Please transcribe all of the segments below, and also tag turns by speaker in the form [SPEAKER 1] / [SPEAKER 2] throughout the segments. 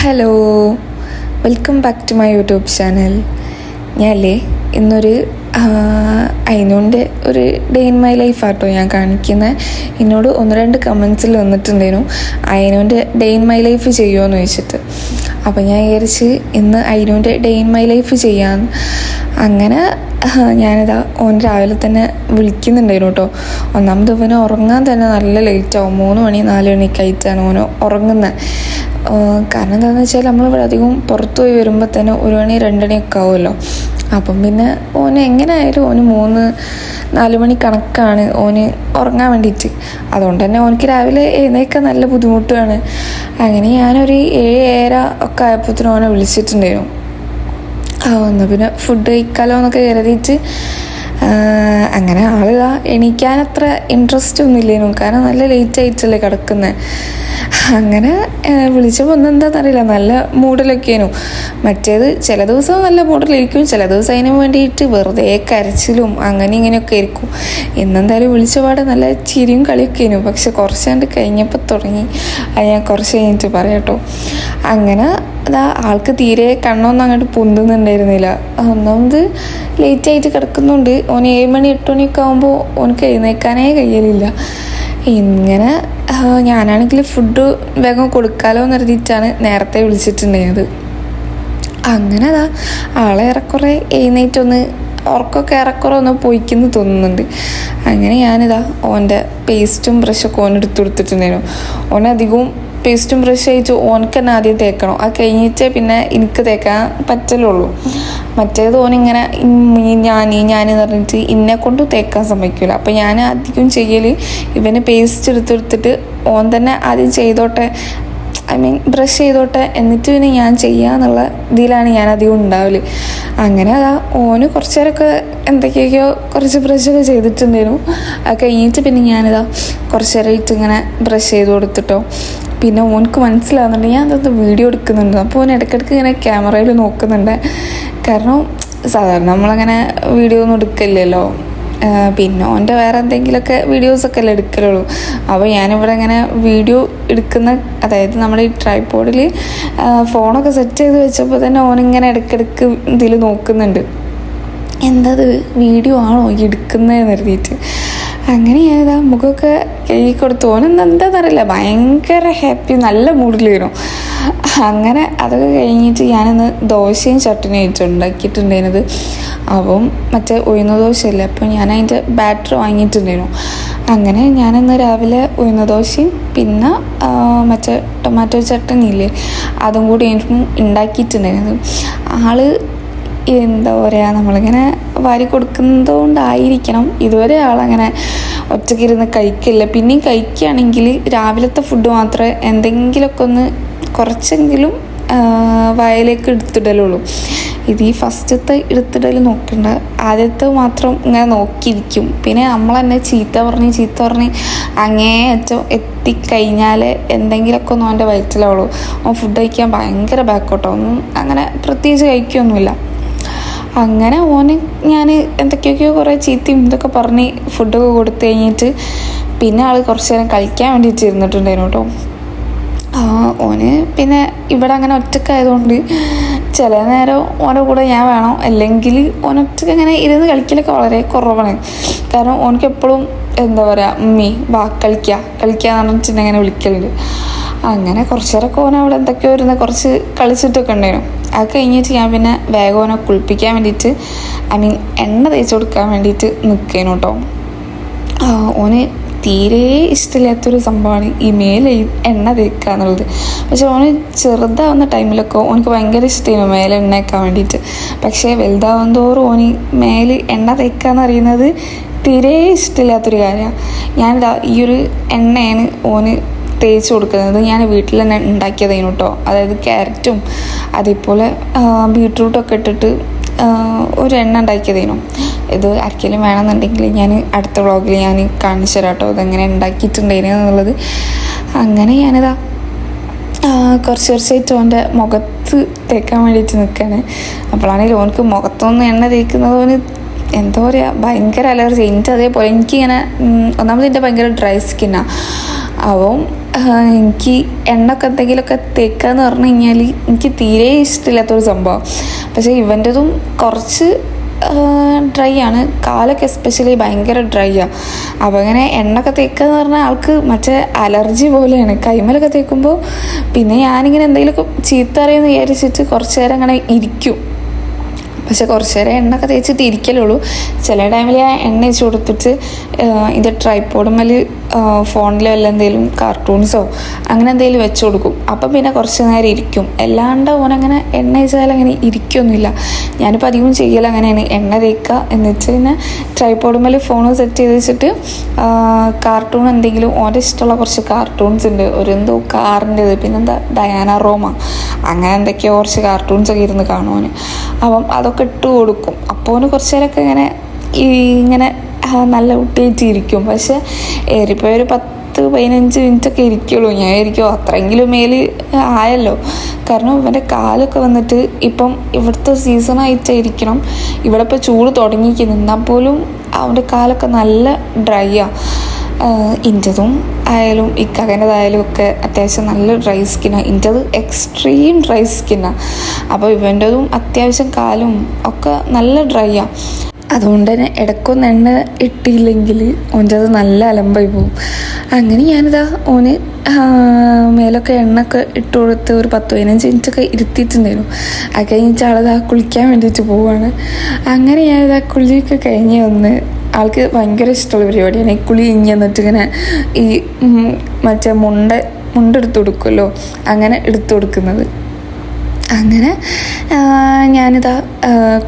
[SPEAKER 1] Hello, welcome back to my YouTube channel. ഞാനല്ലേ ഇന്നൊരു അതിനോണ്ട് ഒരു ഡേ ഇൻ മൈ ലൈഫ് ആട്ടോ ഞാൻ കാണിക്കുന്നത്. എന്നോട് 1-2 കമൻസിൽ വന്നിട്ടുണ്ടായിരുന്നു അതിനോണ്ട് ഡേ ഇൻ മൈ ലൈഫ് ചെയ്യുമോയെന്ന് ചോദിച്ചിട്ട്. അപ്പോൾ ഞാൻ വിചാരിച്ച് ഇന്ന് അതിനോണ്ട് ഡേ ഇൻ മൈ ലൈഫ് ചെയ്യാമെന്ന്. അങ്ങനെ ഞാനിതാ ഓൻ രാവിലെ തന്നെ വിളിക്കുന്നുണ്ടായിരുന്നു കേട്ടോ. ഒന്നാമത് ഇവന് ഉറങ്ങാൻ തന്നെ നല്ല ലേറ്റാവും. 3 മണി 4 മണിയൊക്കെ ആയിട്ടാണ് ഓന് ഉറങ്ങുന്നത്. കാരണം എന്താണെന്ന് വെച്ചാൽ നമ്മളിവിടെ അധികം പുറത്തു പോയി വരുമ്പോൾ തന്നെ 1 മണി 2 മണിയൊക്കെ ആവുമല്ലോ. അപ്പം പിന്നെ ഓന് എങ്ങനെയായാലും ഓന് 3-4 മണി കണക്കാണ് ഓന് ഉറങ്ങാൻ വേണ്ടിയിട്ട്. അതുകൊണ്ട് തന്നെ ഓനക്ക് രാവിലെ എഴുന്നേൽക്കാൻ നല്ല ബുദ്ധിമുട്ടാണ്. അങ്ങനെ ഞാനൊരു 7-7:30 ഒക്കെ ആയപ്പോഴത്തേനും ഓനെ വിളിച്ചിട്ടുണ്ടായിരുന്നു. എന്നാൽ പിന്നെ ഫുഡ് കഴിക്കാലോ എന്നൊക്കെ കരുതിയിട്ട് അങ്ങനെ ആളുക എണീക്കാനത്ര ഇൻട്രസ്റ്റ് ഒന്നും ഇല്ലേനു. കാരണം നല്ല ലേറ്റ് ആയിട്ടല്ലേ കിടക്കുന്നത്. അങ്ങനെ വിളിച്ചപ്പോൾ ഒന്നെന്താണെന്നറിയില്ല, നല്ല മൂഡിലൊക്കെയായിരുന്നു. മറ്റേത് ചില ദിവസം നല്ല മൂഡിലിരിക്കും, ചില ദിവസം അതിന് വേണ്ടിയിട്ട് വെറുതെ കരച്ചിലും അങ്ങനെ ഇങ്ങനെയൊക്കെ ആയിരിക്കും. ഇന്നെന്തായാലും വിളിച്ചപാട് നല്ല ചിരിയും കളിയൊക്കെ ആയിരുന്നു. പക്ഷെ കുറച്ചാണ്ട് കഴിഞ്ഞപ്പോൾ തുടങ്ങി. അത് ഞാൻ കുറച്ച് കഴിഞ്ഞിട്ട് പറയാം കേട്ടോ. അങ്ങനെ അതാ ആൾക്ക് തീരെ കണ്ണൊന്നും അങ്ങോട്ട് പൊന്തുന്നുണ്ടായിരുന്നില്ല. ഒന്നാമത് ലേറ്റായിട്ട് കിടക്കുന്നുണ്ട്. ഓന് 7 മണി 8 മണിയൊക്കെ ആകുമ്പോൾ ഓനക്ക് എഴുന്നേൽക്കാനേ കഴിയലില്ല. ഇങ്ങനെ ഞാനാണെങ്കിൽ ഫുഡ് വേഗം കൊടുക്കാലോ എന്ന് കരുതിയിട്ടാണ് നേരത്തെ വിളിച്ചിട്ടുണ്ടായത്. അങ്ങനെ അതാ ആളെ ഏറെക്കുറെ എഴുന്നേറ്റൊന്ന് ഉറക്കമൊക്കെ ഏറെക്കുറെ ഒന്ന് പൊയ്ക്കുന്നു തോന്നുന്നുണ്ട്. അങ്ങനെ ഞാനിതാ ഓൻ്റെ പേസ്റ്റും ബ്രഷൊക്കെ ഓനെടുത്ത് കൊടുത്തിട്ടുണ്ടായിരുന്നു. ഓനധികവും പേസ്റ്റും ബ്രഷ് ആയിട്ട് ഓനക്ക് തന്നെ ആദ്യം തേക്കണം. അത് കഴിഞ്ഞിട്ട് പിന്നെ എനിക്ക് തേക്കാൻ പറ്റലുള്ളൂ. മറ്റേത് ഓനിങ്ങനെ ഞാൻ പറഞ്ഞിട്ട് ഇന്നെ കൊണ്ട് തേക്കാൻ സമ്മതിക്കില്ല. അപ്പം ഞാൻ അധികം ചെയ്യൽ ഇവന് പേസ്റ്റ് എടുത്തെടുത്തിട്ട് ഓൻ തന്നെ ആദ്യം ചെയ്തോട്ടെ, ബ്രഷ് ചെയ്തോട്ടെ, എന്നിട്ട് പിന്നെ ഞാൻ ചെയ്യാന്നുള്ള ഇതിലാണ് ഞാൻ അധികം ഉണ്ടാവല്. അങ്ങനെ അതാ ഓന് കുറച്ച് നേരമൊക്കെ എന്തൊക്കെയൊക്കെയോ കുറച്ച് ബ്രഷൊക്കെ ചെയ്തിട്ടുണ്ടായിരുന്നു. അത് കഴിഞ്ഞിട്ട് പിന്നെ ഞാനിതാ കുറച്ച് നേരമായിട്ട് ഇങ്ങനെ ബ്രഷ് ചെയ്ത് കൊടുത്തിട്ടോ. പിന്നെ ഓനക്ക് മനസ്സിലാവുന്നുണ്ട് ഞാൻ അതൊന്ന് വീഡിയോ എടുക്കുന്നുണ്ട്. അപ്പോൾ ഓൻ ഇടയ്ക്കിടയ്ക്ക് ഇങ്ങനെ ക്യാമറയിൽ നോക്കുന്നുണ്ട്. കാരണം സാധാരണ നമ്മളങ്ങനെ വീഡിയോ ഒന്നും എടുക്കില്ലല്ലോ. പിന്നെ ഓൻ്റെ വേറെ എന്തെങ്കിലുമൊക്കെ വീഡിയോസൊക്കെ അല്ലേ എടുക്കലുള്ളൂ. അപ്പോൾ ഞാനിവിടെ ഇങ്ങനെ വീഡിയോ എടുക്കുന്ന, അതായത് നമ്മുടെ ഈ ട്രൈപോഡിൽ ഫോണൊക്കെ സെറ്റ് ചെയ്ത് വെച്ചപ്പോൾ തന്നെ ഓനിങ്ങനെ ഇടയ്ക്കിടയ്ക്ക് ഇതിൽ നോക്കുന്നുണ്ട്, എന്തത് വീഡിയോ ആണോ എടുക്കുന്നതെന്ന് കരുതിയിട്ട്. അങ്ങനെ ഞാനിതാ മുഖമൊക്കെ കഴുകി കൊടുത്തു. ഓനെന്താണെന്നറിയില്ല, ഭയങ്കര ഹാപ്പി, നല്ല മൂഡിൽ വരും. അങ്ങനെ അതൊക്കെ കഴിഞ്ഞിട്ട് ഞാനിന്ന് ദോശയും ചട്നിയും ആയിട്ട് ഉണ്ടാക്കിയിട്ടുണ്ടായിരുന്നത്. അപ്പം മറ്റേ ഉഴുന്ന ദോശയല്ലേ, അപ്പം ഞാൻ അതിൻ്റെ ബാറ്റർ വാങ്ങിയിട്ടുണ്ടായിരുന്നു. അങ്ങനെ ഞാനിന്ന് രാവിലെ ഉഴുന്ന ദോശയും പിന്നെ മറ്റേ ടൊമാറ്റോ ചട്നി ഇല്ലേ അതും കൂടി ഉണ്ടാക്കിയിട്ടുണ്ടായിരുന്നത്. ആള് എന്താ പറയുക, നമ്മളിങ്ങനെ വാരി കൊടുക്കുന്നത് കൊണ്ടായിരിക്കണം ഇതുവരെ ആളങ്ങനെ ഒറ്റയ്ക്കിരുന്ന് കഴിക്കില്ല. പിന്നെയും കഴിക്കുകയാണെങ്കിൽ രാവിലത്തെ ഫുഡ് മാത്രമേ എന്തെങ്കിലുമൊക്കെ ഒന്ന് കുറച്ചെങ്കിലും വായിലേക്ക് എടുത്തിടലുള്ളൂ. ഇത് ഈ ഫസ്റ്റത്തെ എടുത്തിടൽ നോക്കണ്ട, ആദ്യത്തെ മാത്രം ഇങ്ങനെ നോക്കിയിരിക്കും. പിന്നെ നമ്മൾ തന്നെ ചീത്ത പറഞ്ഞ് അങ്ങേയറ്റം എത്തിക്കഴിഞ്ഞാൽ എന്തെങ്കിലുമൊക്കെ ഒന്നും അവൻ്റെ വയറ്റിലാവുള്ളൂ. അവൻ ഫുഡ് കഴിക്കാൻ ഭയങ്കര ബാക്കോട്ടോ, ഒന്നും അങ്ങനെ പ്രത്യേകിച്ച് കഴിക്കുകയൊന്നുമില്ല. അങ്ങനെ ഓന് ഞാൻ എന്തൊക്കെയൊക്കെയോ കുറേ ചീത്തയും ഇതൊക്കെ പറഞ്ഞ് ഫുഡൊക്കെ കൊടുത്തു കഴിഞ്ഞിട്ട് പിന്നെ ആൾ കുറച്ച് നേരം കളിക്കാൻ വേണ്ടിയിട്ട് ഇരുന്നിട്ടുണ്ടായിരുന്നു കേട്ടോ. ഓന് പിന്നെ ഇവിടെ അങ്ങനെ ഒറ്റക്കായതുകൊണ്ട് ചില നേരം ഓൻ്റെ കൂടെ ഞാൻ വേണം, അല്ലെങ്കിൽ ഓനൊറ്റക്ക് അങ്ങനെ ഇരുന്ന് കളിക്കലൊക്കെ വളരെ കുറവാണ്. കാരണം ഓനക്ക് എപ്പോഴും എന്താ പറയുക, ഉമ്മി വാ കളിക്കാന്ന് പറഞ്ഞിട്ട് അങ്ങനെ വിളിക്കലുണ്ട്. അങ്ങനെ കുറച്ച് നേരമൊക്കെ ഓൻ അവിടെ എന്തൊക്കെയോ ഇരുന്ന് കുറച്ച് കളിച്ചിട്ടൊക്കെ ഉണ്ടായിരുന്നു. അത് കഴിഞ്ഞിട്ട് ഞാൻ പിന്നെ വേഗം ഓനെ കുളിപ്പിക്കാൻ വേണ്ടിയിട്ട് എണ്ണ തേച്ച് കൊടുക്കാൻ വേണ്ടിയിട്ട് നിൽക്കേനു കേട്ടോ. ഓന് തീരെ ഇഷ്ടമില്ലാത്തൊരു സംഭവമാണ് ഈ മേലെ എണ്ണ തേക്കുക എന്നുള്ളത്. പക്ഷെ ഓന് ചെറുതാവുന്ന ടൈമിലൊക്കെ ഓനക്ക് ഭയങ്കര ഇഷ്ടമായിരുന്നു മേലെ എണ്ണ തേക്കാൻ വേണ്ടിയിട്ട്. പക്ഷേ വലുതാവും തോറും ഓന് മേല് എണ്ണ തേക്കുക എന്ന് പറയുന്നത് തീരെ ഇഷ്ടമില്ലാത്തൊരു കാര്യമാണ്. ഞാനിതാ ഈ ഒരു എണ്ണയാണ് ഓന് തേച്ച് കൊടുക്കുന്നത്. ഞാൻ വീട്ടിൽ തന്നെ ഉണ്ടാക്കിയതായിരുന്നു കേട്ടോ. അതായത് ക്യാരറ്റും അതേപോലെ ബീട്രൂട്ടൊക്കെ ഇട്ടിട്ട് ഒരു എണ്ണ ഉണ്ടാക്കിയതായിരുന്നു. ഇത് ആർക്കെങ്കിലും വേണമെന്നുണ്ടെങ്കിൽ ഞാൻ അടുത്ത വ്ളോഗിൽ ഞാൻ കാണിച്ചു തരാം കേട്ടോ ഇതെങ്ങനെ ഉണ്ടാക്കിയിട്ടുണ്ടായിരുന്നു എന്നുള്ളത്. അങ്ങനെ ഞാനിതാ കുറച്ചായിട്ട് ഓൻ്റെ മുഖത്ത് തേക്കാൻ വേണ്ടിയിട്ട് നിൽക്കുകയാണ്. അപ്പോഴാണെങ്കിൽ ഓനക്ക് മുഖത്തൊന്നും എണ്ണ തേക്കുന്നത് ഓന് എന്താ പറയുക, ഭയങ്കര അലർജി. എനിക്ക് അതേപോലെ എനിക്കിങ്ങനെ ഒന്നാമത് എൻ്റെ ഭയങ്കര ഡ്രൈ സ്കിന്നാണ്. അപ്പം എനിക്ക് എണ്ണയൊക്കെ എന്തെങ്കിലുമൊക്കെ തേക്കുക എന്ന് പറഞ്ഞു കഴിഞ്ഞാൽ എനിക്ക് തീരെ ഇഷ്ടമില്ലാത്തൊരു സംഭവം. പക്ഷേ ഇവൻ്റെതും കുറച്ച് ഡ്രൈ ആണ്, കാലൊക്കെ എസ്പെഷ്യലി ഭയങ്കര ഡ്രൈ ആണ്. അപ്പോൾ അങ്ങനെ എണ്ണയൊക്കെ തേക്കുക എന്ന് പറഞ്ഞാൽ ആൾക്ക് മറ്റേ അലർജി പോലെയാണ് കൈമലൊക്കെ തേക്കുമ്പോൾ. പിന്നെ ഞാനിങ്ങനെ എന്തെങ്കിലുമൊക്കെ ചീത്ത അറിയുമെന്ന് വിചാരിച്ചിട്ട് കുറച്ച് നേരം അങ്ങനെ ഇരിക്കും. പക്ഷെ കുറച്ച് നേരം എണ്ണയൊക്കെ തേച്ചിട്ട് ഇരിക്കലുള്ളൂ. ചില ടൈമിൽ ഞാൻ എണ്ണ വെച്ച് കൊടുത്തിട്ട് ഇത് ട്രൈപ്പോഡുമ്മൽ ഫോണിലോ അല്ല എന്തെങ്കിലും കാർട്ടൂൺസോ അങ്ങനെ എന്തെങ്കിലും വെച്ച് കൊടുക്കും. അപ്പം പിന്നെ കുറച്ച് നേരം ഇരിക്കും. അല്ലാണ്ട് ഓനങ്ങനെ എണ്ണ വെച്ചാൽ അങ്ങനെ ഇരിക്കൊന്നുമില്ല. ഞാനിപ്പോൾ അധികം ചെയ്യൽ അങ്ങനെയാണ്, എണ്ണ തേക്കുക എന്നിട്ട് പിന്നെ ട്രൈപ്പോഡുമ്മൽ ഫോൺ സെറ്റ് ചെയ്ത് വെച്ചിട്ട് കാർട്ടൂൺ എന്തെങ്കിലും ഓൻ്റെ ഇഷ്ടമുള്ള കുറച്ച് കാർട്ടൂൺസ് ഉണ്ട്. ഒരു എന്തോ കാറിൻ്റെത്, പിന്നെന്താ ഡയാന റോമ, അങ്ങനെ എന്തൊക്കെയോ കുറച്ച് കാർട്ടൂൺസൊക്കെ ഇരുന്ന് കാണുവാൻ. അപ്പം അതൊക്കെ ഇട്ട് കൊടുക്കും. അപ്പോൾ ഓന് കുറച്ച് നേരമൊക്കെ ഇങ്ങനെ നല്ല കുട്ടിയായിട്ട് ഇരിക്കും. പക്ഷെ ഏറിപ്പോൾ ഒരു 10-15 മിനിറ്റൊക്കെ ഇരിക്കുള്ളൂ. ഞാൻ ഇരിക്കുമോ അത്രയെങ്കിലും മേല് ആയല്ലോ. കാരണം ഇവൻ്റെ കാലൊക്കെ വന്നിട്ട് ഇപ്പം ഇവിടുത്തെ സീസണായിട്ടായിരിക്കണം, ഇവിടെ ഇപ്പോൾ ചൂട് തുടങ്ങിയിരിക്കുന്നു, എന്നാൽ പോലും അവൻ്റെ കാലൊക്കെ നല്ല ഡ്രൈ ആണ്. ഇൻ്റെതും ആയാലും ഇക്കകൻ്റെതായാലും ഒക്കെ അത്യാവശ്യം നല്ല ഡ്രൈ സ്കിന്നാണ്. ഇൻ്റെത് എക്സ്ട്രീം ഡ്രൈ സ്കിന്നാണ്. അപ്പോൾ ഇവൻ്റെതും അത്യാവശ്യം കാലും ഒക്കെ നല്ല ഡ്രൈ ആണ്. അതുകൊണ്ട് തന്നെ ഇടയ്ക്കൊന്ന് എണ്ണ ഇട്ടില്ലെങ്കിൽ ഓൻ്റെത് നല്ല അലമ്പായി പോകും. അങ്ങനെ ഞാനിതാ ഓന് മേലൊക്കെ എണ്ണയൊക്കെ ഇട്ട് കൊടുത്ത് ഒരു 10-15 മിനിറ്റൊക്കെ ഇരുത്തിയിട്ടുണ്ടായിരുന്നു. അത് കഴിഞ്ഞിട്ട് ആളിതാ കുളിക്കാൻ വേണ്ടിയിട്ട് പോവുകയാണ്. അങ്ങനെ ഞാനിതാ കുളിയൊക്കെ കഴിഞ്ഞ് വന്ന്, ആൾക്ക് ഭയങ്കര ഇഷ്ടമുള്ള പരിപാടിയാണ് ഈ കുളി കഴിഞ്ഞ് വന്നിട്ട് ഇങ്ങനെ ഈ മറ്റേ മുണ്ടെടുത്ത് കൊടുക്കുമല്ലോ, അങ്ങനെ എടുത്തു കൊടുക്കുന്നത്. അങ്ങനെ ഞാനിതാ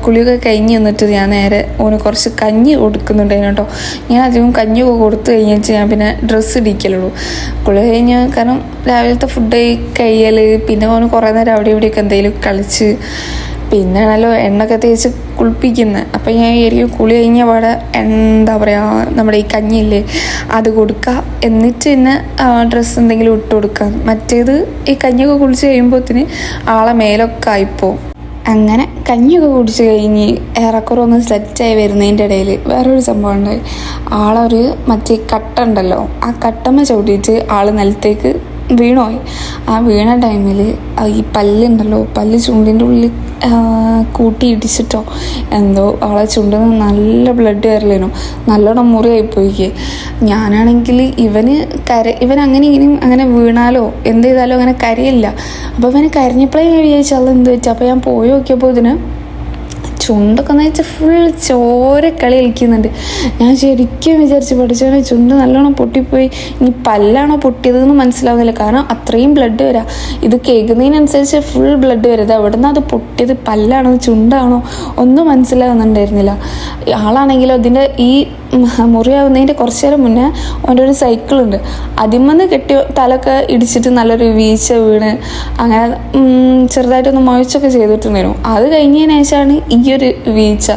[SPEAKER 1] കുളിയൊക്കെ കഴിഞ്ഞ് വന്നിട്ട് ഞാൻ നേരെ ഓന് കുറച്ച് കഞ്ഞി കൊടുക്കുന്നുണ്ടായിരുന്നു കേട്ടോ. ഞാൻ അധികം കഞ്ഞിയൊക്കെ കൊടുത്തു കഴിഞ്ഞിട്ട് ഞാൻ പിന്നെ ഡ്രസ്സ് ഇടിക്കലുള്ളൂ. കുളി കഴിഞ്ഞ്, കാരണം രാവിലത്തെ ഫുഡ് കഴിയൽ, പിന്നെ ഓന് കുറേ നേരം അവിടെ ഇവിടെയൊക്കെ എന്തെങ്കിലും കളിച്ച്, പിന്നെ ആണല്ലോ എണ്ണയൊക്കെ തേച്ച് കുളിപ്പിക്കുന്നത്. അപ്പം ഞാൻ വിചാരിക്കും കുളി കഴിഞ്ഞ പാടെ എന്താ പറയുക, നമ്മുടെ ഈ കഞ്ഞിയില്ലേ അത് കൊടുക്കുക, എന്നിട്ട് പിന്നെ ഡ്രസ്സ് എന്തെങ്കിലും ഇട്ട് കൊടുക്കുക. മറ്റേത് ഈ കഞ്ഞിയൊക്കെ കുളിച്ച് കഴിയുമ്പോഴത്തേന് ആളെ മേലൊക്കെ ആയിപ്പോവും. അങ്ങനെ കഞ്ഞിയൊക്കെ കുടിച്ച് കഴിഞ്ഞ് ഏറെക്കുറെ ഒന്ന് സെറ്റായി വരുന്നതിൻ്റെ ഇടയിൽ വേറൊരു സംഭവം ഉണ്ടായി. ആളൊരു മറ്റേ കട്ട ഉണ്ടല്ലോ, ആ കട്ടമ്മ ചവിട്ടിയിട്ട് ആൾ നിലത്തേക്ക് വീണുപോയി. ആ വീണ ടൈമിൽ ഈ പല്ലുണ്ടല്ലോ, പല്ല് ചുണ്ടിൻ്റെ ഉള്ളിൽ കൂട്ടി ഇടിച്ചിട്ടോ എന്തോ ആളെ ചുണ്ടിൽ നിന്ന് നല്ല ബ്ലഡ് വരലേനു, നല്ലോണം മുറിയായിപ്പോയിക്ക്. ഞാനാണെങ്കിൽ ഇവൻ അങ്ങനെ ഇങ്ങനെയും അങ്ങനെ വീണാലോ എന്ത് ചെയ്താലോ അങ്ങനെ കരയില്ല. അപ്പോൾ ഇവന് കരഞ്ഞപ്പോഴേ ഞാൻ വിചാരിച്ചാൽ എന്ത് വെച്ചാൽ, അപ്പോൾ ഞാൻ പോയി നോക്കിയപ്പോൾ ഇതിന് ചുണ്ടൊക്കെ എന്ന് വെച്ചാൽ ഫുൾ ചോരക്കളി കളിക്കുന്നുണ്ട്. ഞാൻ ശരിക്കും വിചാരിച്ച് പഠിച്ചവനെ ചുണ്ട് നല്ലോണം പൊട്ടിപ്പോയി, ഇനി പല്ലാണോ പൊട്ടിയതെന്ന് മനസ്സിലാവുന്നില്ല. കാരണം അത്രയും ബ്ലഡ് വരാം, ഇത് കേൾക്കുന്നതിനനുസരിച്ച് ഫുൾ ബ്ലഡ് വരും. എവിടെ നിന്ന് അത് പൊട്ടിയത്, പല്ലാണോ ചുണ്ടാണോ ഒന്നും മനസ്സിലാവുന്നുണ്ടായിരുന്നില്ല. ആളാണെങ്കിലോ അതിൻ്റെ ഈ മുറിയാവുന്നതിൻ്റെ കുറച്ച് നേരം മുന്നേ അവൻ്റെ ഒരു സൈക്കിളുണ്ട്, അതിന്മേന്ന് കെട്ടി തലൊക്കെ ഇടിച്ചിട്ട് നല്ലൊരു വീഴ്ച വീണ് അങ്ങനെ ചെറുതായിട്ടൊന്ന് മുഴച്ചൊക്കെ ചെയ്തിട്ടുണ്ടായിരുന്നു. അത് കഴിഞ്ഞതിന് ശേഷമാണ് ഈ ഒരു വീഴ്ച.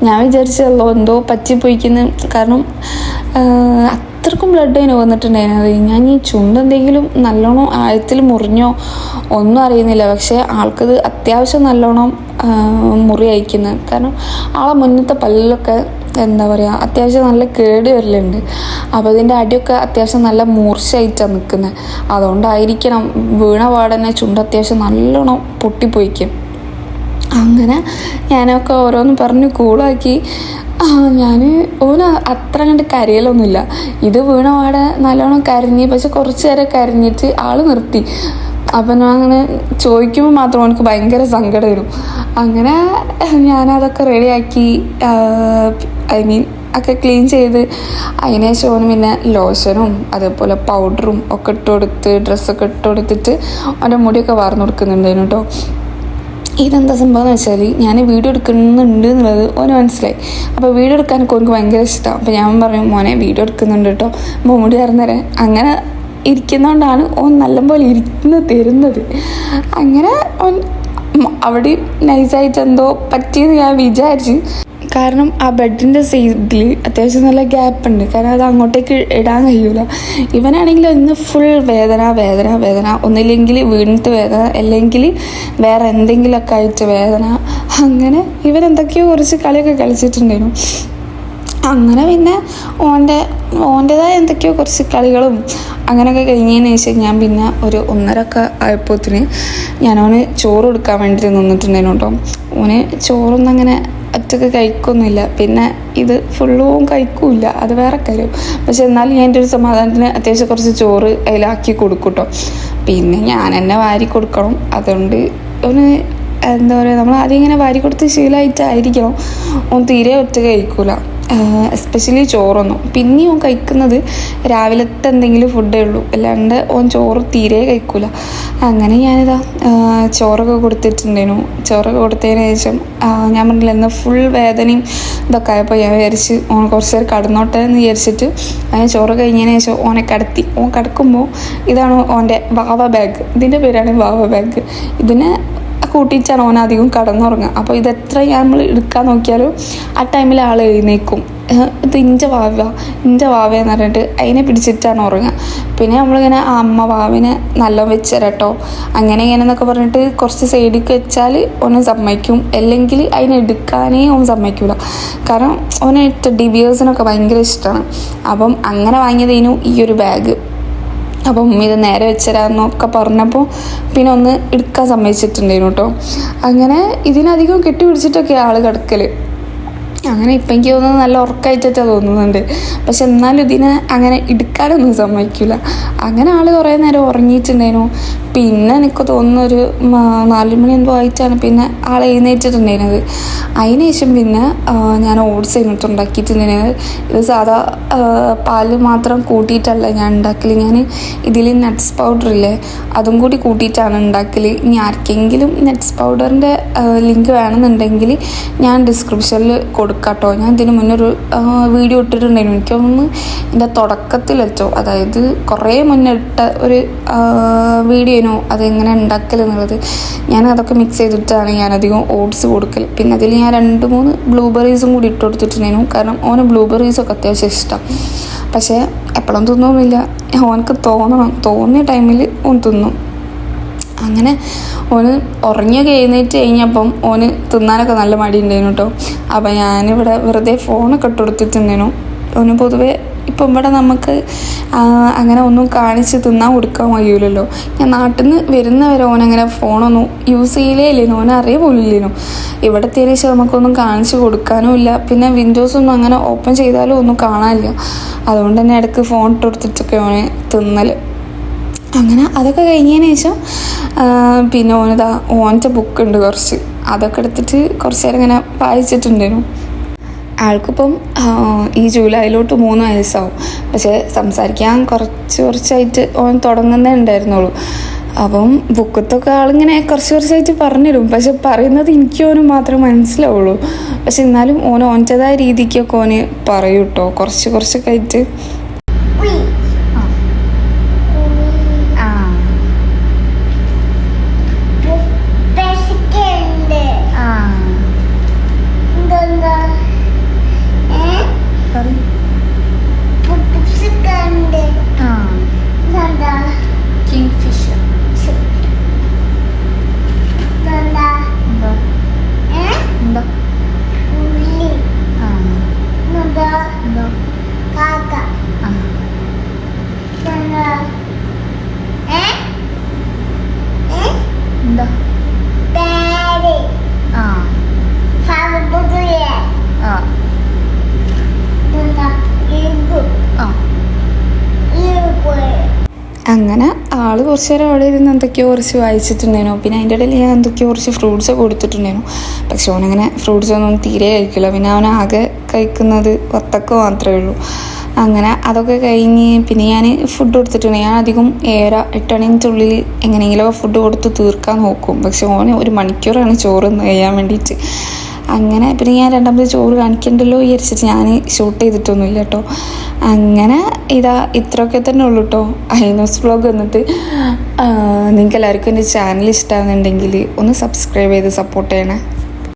[SPEAKER 1] ഞാൻ വിചാരിച്ചല്ലോ എന്തോ പറ്റിപ്പോയിക്കുന്നു, കാരണം അത്രക്കും ബ്ലഡ് അതിന് വന്നിട്ടുണ്ടായിരുന്നത്. ഞാൻ ഈ ചുണ്ടെന്തെങ്കിലും നല്ലോണം ആഴത്തിൽ മുറിഞ്ഞോ ഒന്നും അറിയുന്നില്ല. പക്ഷേ ആൾക്കത് അത്യാവശ്യം നല്ലോണം മുറി അയക്കുന്നത്, കാരണം ആളെ മുന്നത്തെ പല്ലിലൊക്കെ എന്താ പറയുക അത്യാവശ്യം നല്ല കേട് വരലുണ്ട്. അപ്പോൾ ഇതിൻ്റെ അടിയൊക്കെ അത്യാവശ്യം നല്ല മൂർച്ചയായിട്ടാണ് നിൽക്കുന്നത്. അതുകൊണ്ടായിരിക്കണം വീണ പാടന്നെ ചുണ്ട് അത്യാവശ്യം നല്ലോണം പൊട്ടിപ്പോയിക്കും. അങ്ങനെ ഞാനൊക്കെ ഓരോന്ന് പറഞ്ഞ് കൂളാക്കി. ഞാൻ ഓന് അത്ര കണ്ട് കരയലൊന്നുമില്ല. ഇത് വീണ പാടെ നല്ലോണം കരഞ്ഞ്, പക്ഷെ കുറച്ച് നേരം കരഞ്ഞിട്ട് ആൾ നിർത്തി. അപ്പം ഞാൻ അങ്ങനെ ചോദിക്കുമ്പോൾ മാത്രം എനിക്ക് ഭയങ്കര സങ്കടം വരും. അങ്ങനെ ഞാനതൊക്കെ റെഡിയാക്കി, ഒക്കെ ക്ലീൻ ചെയ്ത് അതിന് ശേഷം പിന്നെ ലോഷനും അതേപോലെ പൗഡറും ഒക്കെ ഇട്ട് കൊടുത്ത് ഡ്രസ്സൊക്കെ ഇട്ട് കൊടുത്തിട്ട് അവൻ്റെ മുടിയൊക്കെ വാർന്നു കൊടുക്കുന്നുണ്ടായിരുന്നു കേട്ടോ. ഇതെന്താ സംഭവം എന്ന് വെച്ചാൽ, ഞാൻ വീഡിയോ എടുക്കുന്നുണ്ട് എന്നുള്ളത് ഓന് മനസ്സിലായി. അപ്പോൾ വീഡിയോ എടുക്കാനൊക്കെ ഓനക്ക് ഭയങ്കര ഇഷ്ടമാണ്. അപ്പോൾ ഞാൻ പറഞ്ഞു, മോനെ വീഡിയോ എടുക്കുന്നുണ്ട് കേട്ടോ, അപ്പോൾ മുടി തരുന്നേരം. അങ്ങനെ ഇരിക്കുന്നതുകൊണ്ടാണ് ഓൻ നല്ലപോലെ ഇരുന്ന് തരുന്നത്. അങ്ങനെ ഓൻ അവിടെ നൈസായിട്ട് എന്തോ പറ്റിയെന്ന് ഞാൻ വിചാരിച്ചു. കാരണം ആ ബെഡിൻ്റെ സൈഡിൽ അത്യാവശ്യം നല്ല ഗ്യാപ്പ് ഉണ്ട്, കാരണം അത് അങ്ങോട്ടേക്ക് ഇടാൻ കഴിയൂല. ഇവനാണെങ്കിൽ ഇന്ന് ഫുൾ വേദന വേദന വേദന, ഒന്നില്ലെങ്കിൽ വീണിട്ട് വേദന, അല്ലെങ്കിൽ വേറെ എന്തെങ്കിലുമൊക്കെ ആയിട്ട് വേദന. അങ്ങനെ ഇവരെന്തൊക്കെയോ കുറച്ച് കളിയൊക്കെ കളിച്ചിട്ടുണ്ടായിരുന്നു. അങ്ങനെ പിന്നെ ഓൻ്റെതായ എന്തൊക്കെയോ കുറച്ച് കളികളും അങ്ങനെയൊക്കെ കഴിഞ്ഞതിന് ശേഷം ഞാൻ പിന്നെ ഒരു 1:30 ആയപ്പോഴത്തിന് ഓന് ചോറ് കൊടുക്കാൻ വേണ്ടിയിട്ട് നിന്നിട്ടുണ്ടായിരുന്നു കേട്ടോ. ഓന് ചോറൊന്നും അങ്ങനെ ഒറ്റക്ക് കഴിക്കൊന്നുമില്ല, പിന്നെ ഇത് ഫുള്ളും കഴിക്കൂല, അത് വേറെ കാര്യം. പക്ഷെ എന്നാലും ഞാൻ എൻ്റെ ഒരു സമാധാനത്തിന് അത്യാവശ്യം കുറച്ച് ചോറ് അതിലാക്കി കൊടുക്കും കേട്ടോ. പിന്നെ ഞാൻ എന്നെ വാരി കൊടുക്കണം, അതുകൊണ്ട് ഒന്ന് എന്താ പറയുക, നമ്മൾ ആദ്യം ഇങ്ങനെ വാരി കൊടുത്ത് ശീലമായിട്ടായിരിക്കണം. ഓൻ തീരെ ഒറ്റ കഴിക്കൂല, എസ്പെഷ്യലി ചോറൊന്നും. പിന്നെയും ഓൻ കഴിക്കുന്നത് രാവിലത്തെ എന്തെങ്കിലും ഫുഡേ ഉള്ളൂ, അല്ലാണ്ട് ഓൻ ചോറ് തീരെ കഴിക്കൂല. അങ്ങനെ ഞാനിതാ ചോറൊക്കെ കൊടുത്തിട്ടുണ്ടായിരുന്നു. ചോറൊക്കെ കൊടുത്തതിന് ശേഷം ഞാൻ പറഞ്ഞില്ല, എന്നാൽ ഫുൾ വേദനയും ഇതൊക്കെ ആയപ്പോൾ ഞാൻ വിചാരിച്ച് ഓൻ കുറച്ച് നേരം കടന്നോട്ടെ എന്ന് വിചാരിച്ചിട്ട് അങ്ങനെ ചോറ് കഴിഞ്ഞതിന് ശേഷം ഓനെ കിടത്തി. ഓൻ കിടക്കുമ്പോൾ ഇതാണ് ഓൻ്റെ വാവ ബാഗ്, ഇതിൻ്റെ പേരാണ് വാവ ബാഗ്. ഇതിനെ കൂട്ടിയിട്ടാണ് ഓൻ അധികം കടന്നുറങ്ങുക. അപ്പോൾ ഇതെത്ര നമ്മൾ എടുക്കാൻ നോക്കിയാലും ആ ടൈമിൽ ആൾ എഴുന്നേക്കും. ഇത് ഇൻ്റെ വാവയെന്ന് പറഞ്ഞിട്ട് അതിനെ പിടിച്ചിട്ടാണ് ഉറങ്ങുക. പിന്നെ നമ്മളിങ്ങനെ അമ്മ വാവിനെ നല്ല വെച്ചരട്ടോ അങ്ങനെ ഇങ്ങനെയെന്നൊക്കെ പറഞ്ഞിട്ട് കുറച്ച് സൈഡിലേക്ക് വെച്ചാൽ ഓനെ സമ്മതിക്കും, അല്ലെങ്കിൽ അതിനെ എടുക്കാനേ ഓൻ സമ്മതിക്കില്ല. കാരണം ഓനെ ഡിബിയേഴ്സിനൊക്കെ ഭയങ്കര ഇഷ്ടമാണ്. അപ്പം അങ്ങനെ വാങ്ങിയതേനു ഈ ഒരു ബാഗ്. അപ്പം ഇത് നേരെ വെച്ചരാന്നൊക്കെ പറഞ്ഞപ്പോൾ പിന്നെ ഒന്ന് എടുക്കാൻ സമ്മതിച്ചിട്ടുണ്ടായിരുന്നു കേട്ടോ. അങ്ങനെ ഇതിനധികം കെട്ടി പിടിച്ചിട്ടൊക്കെ ആൾ കിടക്കൽ. അങ്ങനെ ഇപ്പം എനിക്ക് തോന്നുന്നത് നല്ല ഉറക്കമായിട്ടാണ് തോന്നുന്നുണ്ട്. പക്ഷെ എന്നാലും ഇതിനെ അങ്ങനെ എടുക്കാനൊന്നും സമ്മതിക്കില്ല. അങ്ങനെ ആൾ കുറേ നേരം ഉറങ്ങിയിട്ടുണ്ടായിരുന്നു. പിന്നെ എനിക്ക് തോന്നുന്നു ഒരു 4 മണി എന്തോ ആയിട്ടാണ് പിന്നെ ആൾ എഴുന്നേറ്റിട്ടുണ്ടായിരുന്നത്. അതിന് ശേഷം പിന്നെ ഞാൻ ഓട്സ് കഴിഞ്ഞിട്ട് ഉണ്ടാക്കിയിട്ടുണ്ടായിരുന്നത്. ഇത് സാധാ പാല് മാത്രം കൂട്ടിയിട്ടല്ല ഞാൻ ഉണ്ടാക്കൽ. ഞാൻ ഇതിൽ നട്ട്സ് പൗഡറില്ലേ, അതും കൂടി കൂട്ടിയിട്ടാണ് ഉണ്ടാക്കൽ. ഇനി ആർക്കെങ്കിലും നട്ട്സ് പൗഡറിൻ്റെ ലിങ്ക് വേണമെന്നുണ്ടെങ്കിൽ ഞാൻ ഡിസ്ക്രിപ്ഷനിൽ കൊടുക്കാം കേട്ടോ. ഞാൻ ഇതിന് മുന്നേ ഒരു വീഡിയോ ഇട്ടിട്ടുണ്ടായിരുന്നു, എനിക്കൊന്ന് എൻ്റെ തുടക്കത്തിലെത്തോ, അതായത് കുറേ മുന്നേ ഇട്ട ഒരു വീഡിയോ അതെങ്ങനെ ഉണ്ടാക്കൽ എന്നുള്ളത്. ഞാൻ അതൊക്കെ മിക്സ് ചെയ്തിട്ടാണ് ഞാനധികം ഓട്സ് കൊടുക്കൽ. പിന്നെ അതിൽ ഞാൻ 2-3 ബ്ലൂബെറീസും കൂടി ഇട്ട് കൊടുത്തിട്ടുണ്ടായിരുന്നു. കാരണം ഓന് ബ്ലൂബെറീസൊക്കെ അത്യാവശ്യം ഇഷ്ടം. പക്ഷേ എപ്പോഴും തിന്നൊന്നുമില്ല, ഓനക്ക് തോന്നിയ ടൈമിൽ ഓൻ തിന്നും. അങ്ങനെ ഓന് ഉറങ്ങിയൊക്കെ എഴുന്നേറ്റ് കഴിഞ്ഞപ്പം ഓന് തിന്നാനൊക്കെ നല്ല മടി ഉണ്ടായിരുന്നു കേട്ടോ. അപ്പം ഞാനിവിടെ വെറുതെ ഫോണൊക്കെ ഇട്ട് കൊടുത്തിട്ടുണ്ടായിരുന്നു. ഓന് പൊതുവേ ഇപ്പം ഇവിടെ നമുക്ക് അങ്ങനെ ഒന്നും കാണിച്ച് തിന്നാൻ കൊടുക്കാൻ കഴിയില്ലല്ലോ. ഞാൻ നാട്ടിൽ നിന്ന് വരുന്നവരെ ഓനങ്ങനെ ഫോണൊന്നും യൂസ് ചെയ്യലേ ഇല്ലേനു, ഓനെ അറിയ പോലും ഇല്ലേനു. ഇവിടെ തിരിച്ച് നമുക്കൊന്നും കാണിച്ച് കൊടുക്കാനും ഇല്ല. പിന്നെ വിൻഡോസൊന്നും അങ്ങനെ ഓപ്പൺ ചെയ്താലും ഒന്നും കാണാനില്ല. അതുകൊണ്ട് തന്നെ ഇടയ്ക്ക് ഫോൺ ഇട്ട് കൊടുത്തിട്ടൊക്കെ ഓനെ തിന്നൽ. അങ്ങനെ അതൊക്കെ കഴിഞ്ഞതിന് ശേഷം പിന്നെ ഓൻ്റെ ബുക്കുണ്ട് കുറച്ച്, അതൊക്കെ എടുത്തിട്ട് കുറച്ച് നേരം ഇങ്ങനെ വായിച്ചിട്ടുണ്ടായിരുന്നു. ആൾക്കിപ്പം ഈ ജൂലൈയിലോട്ട് 3 വയസ്സാവും. പക്ഷേ സംസാരിക്കാൻ കുറച്ചായിട്ട് ഓൻ തുടങ്ങുന്നേ ഉണ്ടായിരുന്നുള്ളൂ. അപ്പം ബുക്കത്തൊക്കെ ആളിങ്ങനെ കുറച്ചായിട്ട് പറഞ്ഞിരും. പക്ഷെ പറയുന്നത് എനിക്കോനും മാത്രമേ മനസ്സിലാവുള്ളൂ. പക്ഷെ എന്നാലും ഓൻ്റെതായ രീതിക്കൊക്കെ ഓന് പറയും കേട്ടോ, കുറച്ചൊക്കെ ആയിട്ട്. അങ്ങനെ ആൾ കുറച്ച് നേരം അവിടെ ഇരുന്ന് എന്തൊക്കെയോ കുറച്ച് വായിച്ചിട്ടുണ്ടായിരുന്നു. പിന്നെ അതിൻ്റെ ഇടയിൽ ഞാൻ എന്തൊക്കെയോ കുറച്ച് ഫ്രൂട്ട്സ് കൊടുത്തിട്ടുണ്ടായിരുന്നു. പക്ഷെ ഓനങ്ങനെ ഫ്രൂട്ട്സ് ഒന്നും തീരെ കഴിക്കില്ല. പിന്നെ അവനാകെ കഴിക്കുന്നത് വത്തക്ക മാത്രമേ ഉള്ളൂ. അങ്ങനെ അതൊക്കെ കഴിഞ്ഞ് പിന്നെ ഞാൻ ഫുഡ് കൊടുത്തിട്ടുണ്ട്. ഞാൻ അധികം 7-8 മണിൻ്റെ ഉള്ളിൽ എങ്ങനെയെങ്കിലും ഫുഡ് കൊടുത്ത് തീർക്കാൻ നോക്കും. പക്ഷെ ഓന് 1 മണിക്കൂറാണ് ചോറ് കഴിയാൻ വേണ്ടിയിട്ട്. അങ്ങനെ പിന്നെ ഞാൻ 2ാമത് ചോറ് കാണിക്കണ്ടല്ലോ വിചാരിച്ചിട്ട് ഞാൻ ഷൂട്ട് ചെയ്തിട്ടൊന്നുമില്ല കേട്ടോ. അങ്ങനെ ഇത്രയൊക്കെ തന്നെ ഉള്ളൂ കേട്ടോ ഐനൂസ് വ്ളോഗ് വന്നിട്ട്. നിങ്ങൾക്ക് എല്ലാവർക്കും എൻ്റെ ചാനൽ ഇഷ്ടമാകുന്നുണ്ടെങ്കിൽ ഒന്ന് സബ്സ്ക്രൈബ് ചെയ്ത് സപ്പോർട്ട് ചെയ്യണേ.